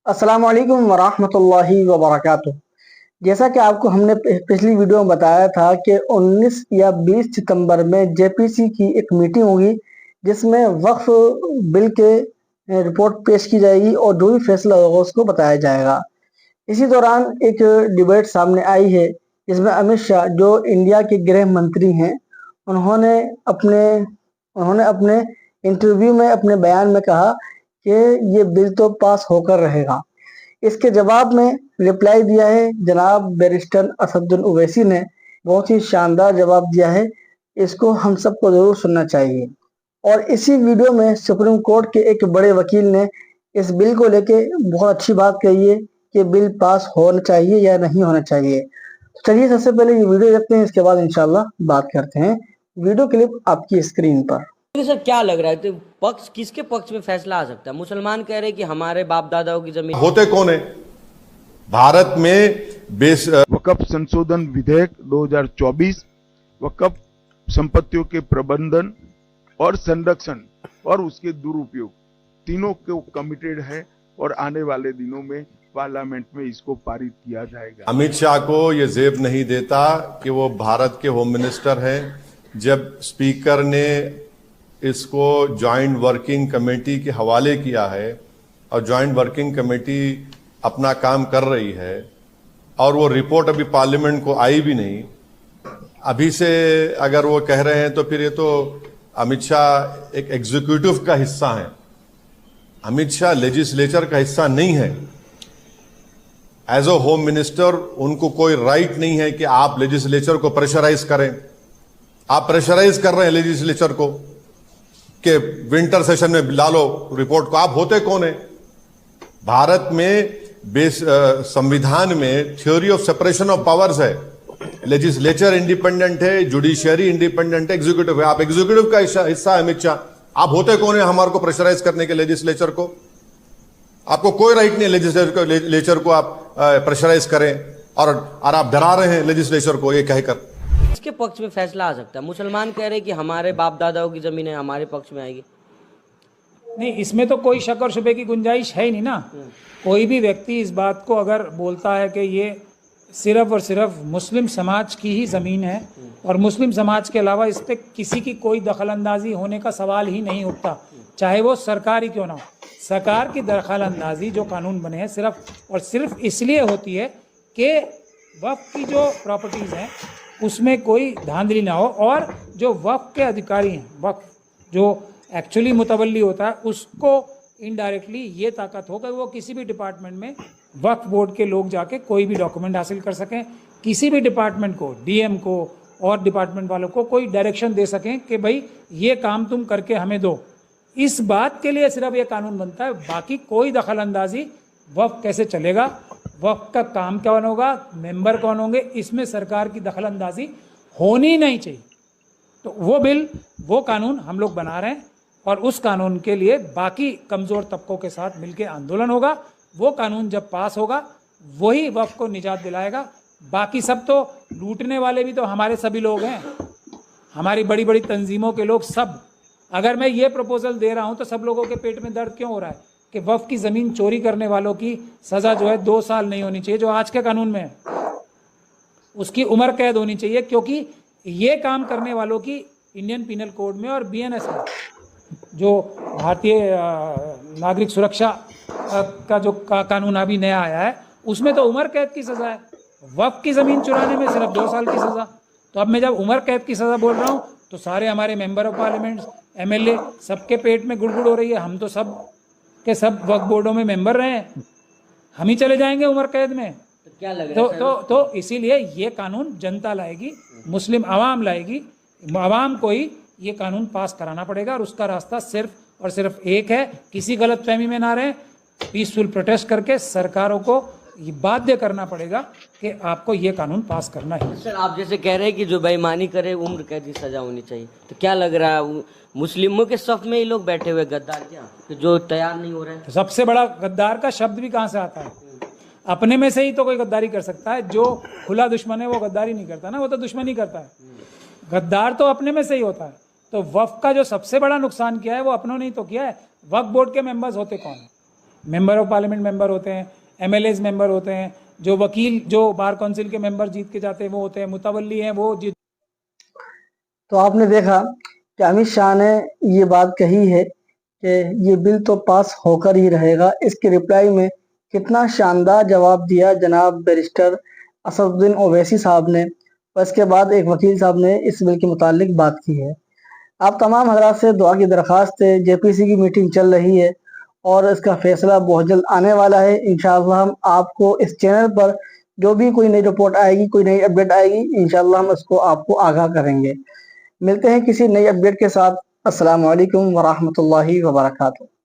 अस्सलाम वालेकुम वरहमतुल्लाहि वबरकातुह। जैसा कि आपको हमने पिछली वीडियो में बताया था कि 19 या 20 सितंबर में जेपीसी की एक मीटिंग होगी जिसमें वक्फ बिल के रिपोर्ट पेश की जाएगी और जो भी फैसला होगा उसको बताया जाएगा। इसी दौरान एक डिबेट सामने आई है जिसमें अमित शाह जो इंडिया के गृह मंत्री हैं उन्होंने अपने इंटरव्यू में अपने बयान में कहा कि ये बिल तो पास होकर रहेगा। इसके जवाब में रिप्लाई दिया है जनाब बैरिस्टर असदुद्दीन ओवैसी ने। बहुत ही शानदार जवाब दिया है, इसको हम सबको जरूर सुनना चाहिए। और इसी वीडियो में सुप्रीम कोर्ट के एक बड़े वकील ने इस बिल को लेके बहुत अच्छी बात कही है कि बिल पास होना चाहिए या नहीं होना चाहिए। चलिए सबसे पहले ये वीडियो देखते हैं, इसके बाद इंशाल्लाह बात करते हैं। वीडियो क्लिप आपकी स्क्रीन पर। सर क्या लग रहा है तो पक्ष किसके पक्ष में फैसला आ सकता है? मुसलमान कह रहे हैं कि हमारे बाप दादाओं की जमीन होते कौन है भारत में वक्फ संशोधन विधेयक 2024 वक्फ संपत्तियों के प्रबंधन और संरक्षण और उसके दुरुपयोग तीनों को कमिटेड है और आने वाले दिनों में पार्लियामेंट में इसको पारित किया जाएगा। अमित शाह को ये जेब नहीं देता कि वो भारत के होम मिनिस्टर हैं। जब स्पीकर ने इसको ज्वाइंट वर्किंग कमेटी के हवाले किया है और ज्वाइंट वर्किंग कमेटी अपना काम कर रही है और वो रिपोर्ट अभी पार्लियामेंट को आई भी नहीं, अभी से अगर वो कह रहे हैं तो फिर ये तो अमित शाह एक एग्जीक्यूटिव का हिस्सा है। अमित शाह लेजिस्लेचर का हिस्सा नहीं है। एज अ होम मिनिस्टर उनको कोई राइट नहीं है कि आप लेजिस्लेचर को प्रेशराइज करें। आप प्रेशराइज कर रहे हैं लेजिस्लेचर को कि विंटर सेशन में ला लो रिपोर्ट को। आप होते कौन है? भारत में संविधान में theory of separation of powers है। लेजिस्लेचर इंडिपेंडेंट है, जुडिशियरी इंडिपेंडेंट है, एग्जीक्यूटिव है। आप एग्जीक्यूटिव का हिस्सा है अमित शाह। आप होते कौन है हमारे को प्रेशराइज करने के? लेजिस्लेचर को आपको कोई राइट नहीं है लेजिस्लेचर को आप प्रेशराइज करें और आप डरा रहे हैं लेजिस्लेचर को ये कहकर। किसके पक्ष में फैसला आ सकता है? मुसलमान कह रहे हैं कि हमारे बाप दादाओं की जमीन है, हमारे पक्ष में आएगी। नहीं, इसमें तो कोई शक और शुबे की गुंजाइश है ही नहीं ना। कोई भी व्यक्ति इस बात को अगर बोलता है कि ये सिर्फ और सिर्फ मुस्लिम समाज की ही ज़मीन है और मुस्लिम समाज के अलावा इस पर किसी की कोई दखलंदाजी होने का सवाल ही नहीं उठता, चाहे वो सरकार ही क्यों ना हो। सरकार की दखलंदाजी जो कानून बने हैं सिर्फ और सिर्फ इसलिए होती है कि वक्फ की जो प्रॉपर्टीज़ हैं उसमें कोई धांधली ना हो और जो वक्फ के अधिकारी हैं, वक्फ जो एक्चुअली मुतवल्ली होता है उसको इनडायरेक्टली ये ताकत हो कि वो किसी भी डिपार्टमेंट में वक्फ बोर्ड के लोग जाके कोई भी डॉक्यूमेंट हासिल कर सकें, किसी भी डिपार्टमेंट को, डीएम को और डिपार्टमेंट वालों को कोई डायरेक्शन दे सकें कि भाई ये काम तुम करके हमें दो। इस बात के लिए सिर्फ ये कानून बनता है। बाकी कोई दखलंदाजी वक्फ कैसे चलेगा, वक्फ का काम कौन होगा, मेंबर कौन होंगे, इसमें सरकार की दखलंदाजी होनी नहीं चाहिए। तो वो बिल, वो कानून हम लोग बना रहे हैं और उस कानून के लिए बाकी कमज़ोर तबकों के साथ मिलकर आंदोलन होगा। वो कानून जब पास होगा वही वक्फ को निजात दिलाएगा। बाकी सब तो लूटने वाले भी तो हमारे सभी लोग हैं, हमारी बड़ी बड़ी तंजीमों के लोग सब। अगर मैं ये प्रपोजल दे रहा हूँ तो सब लोगों के पेट में दर्द क्यों हो रहा है कि वक्फ की ज़मीन चोरी करने वालों की सज़ा जो है 2 साल नहीं होनी चाहिए जो आज के कानून में है, उसकी उम्र कैद होनी चाहिए। क्योंकि ये काम करने वालों की इंडियन पिनल कोड में और बीएनएस में, जो भारतीय नागरिक सुरक्षा का जो कानून अभी नया आया है, उसमें तो उम्र कैद की सज़ा है। वक्फ की ज़मीन चुराने में सिर्फ 2 साल की सज़ा। तो अब मैं जब उम्र कैद की सज़ा बोल रहा हूँ तो सारे हमारे मेंबर ऑफ पार्लियामेंट, एमएलए सबके पेट में गुड़गुड़ हो रही है। हम तो सब के सब वक्फ बोर्डों में मेंबर रहे हैं, हम ही चले जाएंगे उम्र कैद में। तो क्या लग रहा है? तो इसीलिए ये कानून जनता लाएगी, मुस्लिम आवाम लाएगी। आवाम को ही ये कानून पास कराना पड़ेगा और उसका रास्ता सिर्फ और सिर्फ एक है, किसी गलत फहमी में ना रहें, पीसफुल प्रोटेस्ट करके सरकारों को ये बाध्य करना पड़ेगा कि आपको ये कानून पास करना है। सर आप जैसे कह रहे हैं कि जो बेईमानी करे उम्र कैद की सजा होनी चाहिए, तो क्या लग रहा है मुस्लिमों के सफ में ही लोग बैठे हुए गद्दार क्या, कि जो तैयार नहीं हो रहे हैं? तो सबसे बड़ा गद्दार का शब्द भी कहाँ से आता है? अपने में से ही तो कोई गद्दारी कर सकता है। जो खुला दुश्मन है वो गद्दारी नहीं करता ना, वो तो दुश्मनी करता है। गद्दार तो अपने में से ही होता है। तो वक्फ का जो सबसे बड़ा नुकसान किया है वो अपनों ने ही तो किया है। वक्फ बोर्ड के मेंबर्स होते कौन है? मेंबर ऑफ पार्लियामेंट मेंबर होते हैं, एमएलएज मेंबर होते हैं, जो वकील जो बार काउंसिल के मेंबर जीत के जाते हैं वो होते हैं, मुतवल्ली हैं वो जीत। तो आपने देखा कि अमित शाह ने ये बात कही है कि ये बिल तो पास होकर ही रहेगा। इसके रिप्लाई में कितना शानदार जवाब दिया जनाब बैरिस्टर असदुद्दीन ओवैसी साहब ने, और इसके बाद एक वकील साहब ने इस बिल के मुतालिक बात की है। आप तमाम हजरात से दुआ की दरख्वास्त है, जेपीसी की मीटिंग चल रही है और इसका फैसला बहुत जल्द आने वाला है। इंशाअल्लाह हम आपको इस चैनल पर जो भी कोई नई रिपोर्ट आएगी, कोई नई अपडेट आएगी, इंशाअल्लाह हम इसको आपको आगाह करेंगे। मिलते हैं किसी नई अपडेट के साथ। अस्सलाम वालेकुम वरहमतुल्लाहि वबरकातुहू।